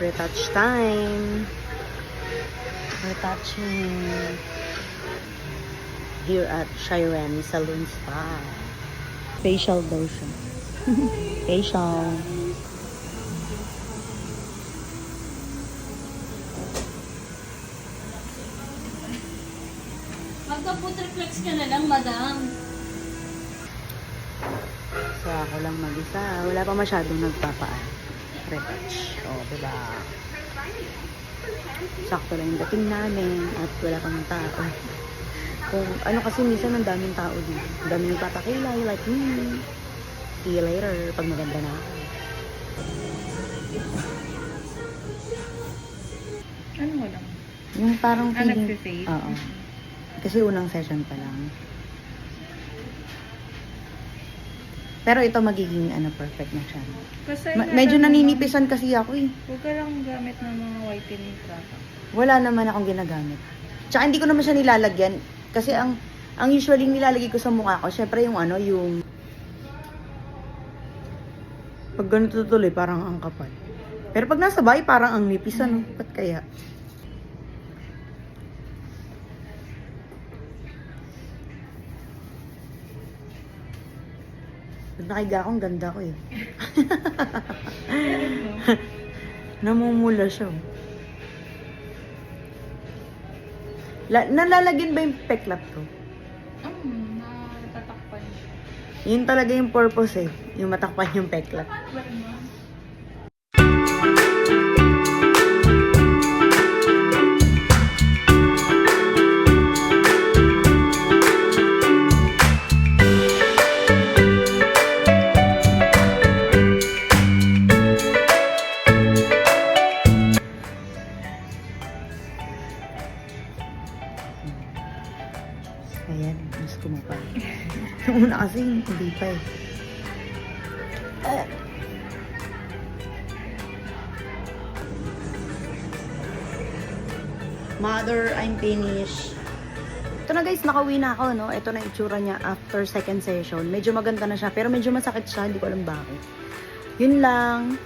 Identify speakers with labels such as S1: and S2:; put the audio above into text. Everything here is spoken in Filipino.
S1: Retouch time. Retouching. Here at Shiren Salon Spa. Facial daw siya. Facial.
S2: Magka-putreflex ka na lang, madam.
S1: So, ako lang mag-isa. Wala pa masyadong retouch. O, diba? Sakto lang yung dating namin at wala pang tao. Kung ano kasi minsan ang daming tao dito. Ang daming nagpapakilay like me. See you later pag maganda na ako.
S2: Ano mo lang?
S1: Yung parang feeling...
S2: nagpe-fade?
S1: Oo. Kasi unang session pa lang. Pero ito magiging perfect na siya.
S2: Kasi
S1: Medyo naninipisan kasi ako eh.
S2: Huwag ka lang gamit ng mga whitening product.
S1: Wala naman akong ginagamit. Tsaka hindi ko naman siya nilalagyan. Kasi ang usually nilalagay ko sa mukha ko, syempre yung yung... Pag ganito tuloy, parang ang kapal. Pero pag nasa bahay, parang ang nipis, Ba't kaya? Pag nakahiga akong ganda ko eh. Namumula siya. Nalalagyan ba yung peklap ko?
S2: Natatakpan siya.
S1: Yun talaga yung purpose eh. Yung matakpan yung peklap. Ayan, mas kumapal. Yung una kasi, hindi pa eh. Mother, I'm finished. Ito na guys, nakauwi na ako, no? Ito na itsura niya after second session. Medyo maganda na siya, pero medyo masakit siya. Hindi ko alam bakit. Yun lang.